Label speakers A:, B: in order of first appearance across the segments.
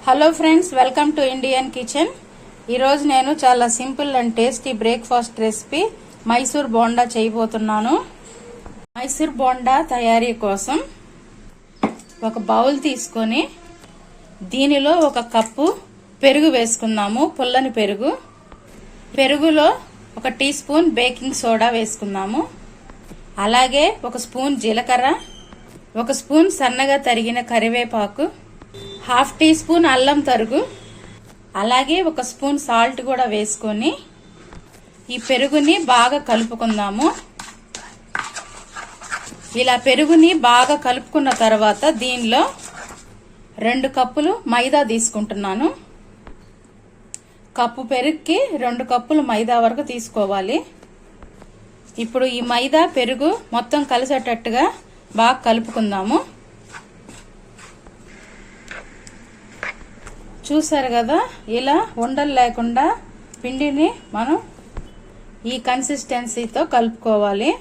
A: Hello friends, welcome to Indian kitchen. ఈరోజు నేను చాలా simple and tasty breakfast recipe Mysore bonda చేయబోతున్నాను. మైసూర్ బోండా తయారీ కోసం ఒక బౌల్ తీసుకొని దీనిలో ఒక కప్పు పెరుగు వేసుకుందాము. పుల్లని పెరుగు. పెరుగులో ఒక టీ స్పూన్ బేకింగ్ సోడా వేసుకుందాము. అలాగే ఒక స్పూన్ జీలకర్ర, ఒక స్పూన్ సన్నగా తరిగిన కరివేపాకు, హాఫ్ టీ స్పూన్ అల్లం తరుగు, అలాగే ఒక స్పూన్ సాల్ట్ కూడా వేసుకొని ఈ పెరుగుని బాగా కలుపుకుందాము. ఇలా పెరుగుని బాగా కలుపుకున్న తర్వాత దీనిలో 2 కప్పులు మైదా తీసుకుంటున్నాను. కప్పు పెరుగుకి 2 కప్పులు మైదా వరకు తీసుకోవాలి. ఇప్పుడు ఈ మైదా పెరుగు మొత్తం కలిసేటట్టుగా బాగా కలుపుకుందాము. చూసారు కదా, ఇలా ఉండలు లేకుండా పిండిని మనం ఈ కన్సిస్టెన్సీతో కలుపుకోవాలి.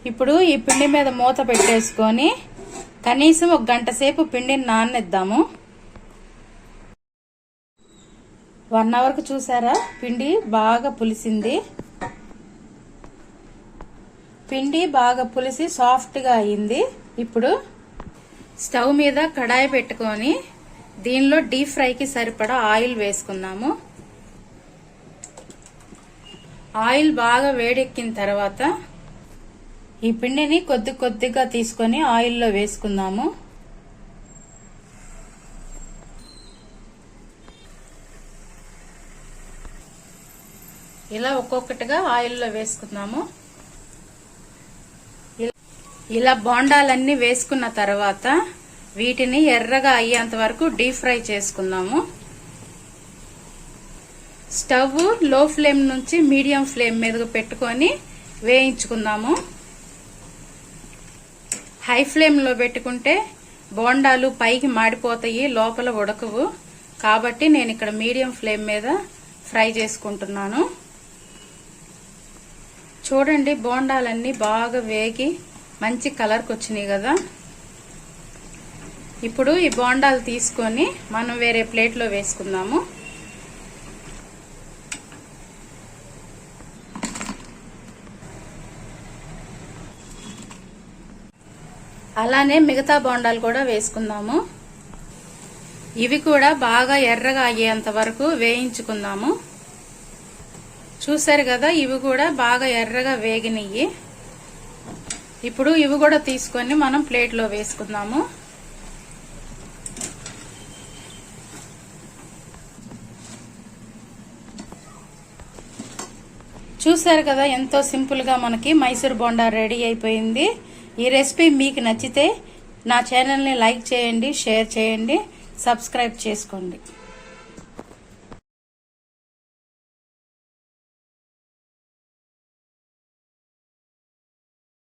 A: ఇప్పుడు ఈ పిండి మీద మూత పెట్టేసుకొని కనీసం 1 గంట సేపు పిండిని నాననిద్దాము. 1 అవర్కు చూసారా, పిండి బాగా పులిసింది. పిండి బాగా పులిసి సాఫ్ట్గా అయింది. ఇప్పుడు స్టవ్ మీద కడాయి పెట్టుకొని దీనిలో డీప్ ఫ్రైకి సరిపడా ఆయిల్ వేసుకుందాము. ఆయిల్ బాగా వేడెక్కిన తర్వాత ఈ పిండిని కొద్ది కొద్దిగా తీసుకొని ఆయిల్లో వేసుకుందాము. ఇలా ఒక్కొక్కటిగా ఆయిల్లో వేసుకుందాము. ఇలా బోండాలన్నీ వేసుకున్న తర్వాత వీటిని ఎర్రగా అయ్యేంత వరకు డీప్ ఫ్రై చేసుకుందాము. స్టవ్ లో ఫ్లేమ్ నుంచి మీడియం ఫ్లేమ్ మీద పెట్టుకొని వేయించుకుందాము. హై ఫ్లేమ్లో పెట్టుకుంటే బోండాలు పైకి మాడిపోతాయి, లోపల ఉడకవు. కాబట్టి నేను ఇక్కడ మీడియం ఫ్లేమ్ మీద ఫ్రై చేసుకుంటున్నాను. చూడండి, బోండాలన్నీ బాగా వేగి మంచి కలర్కి వచ్చినాయి కదా. ఇప్పుడు ఈ బోండాలు తీసుకొని మనం వేరే ప్లేట్లో వేసుకుందాము. అలానే మిగతా బోండాలు కూడా వేసుకుందాము. ఇవి కూడా బాగా ఎర్రగా అయ్యేంత వరకు వేయించుకుందాము. చూసారు కదా, ఇవి కూడా బాగా ఎర్రగా వేగినయ్యి. ఇప్పుడు ఇవి కూడా తీసుకొని మనం ప్లేట్లో వేసుకుందాము. చూసారు కదా, ఎంతో సింపుల్ గా మనకి మైసూర్ బోండా రెడీ అయిపోయింది. ఈ రెసిపీ మీకు నచ్చితే నా ఛానల్ని లైక్ చేయండి, షేర్ చేయండి, సబ్స్క్రైబ్ చేసుకోండి.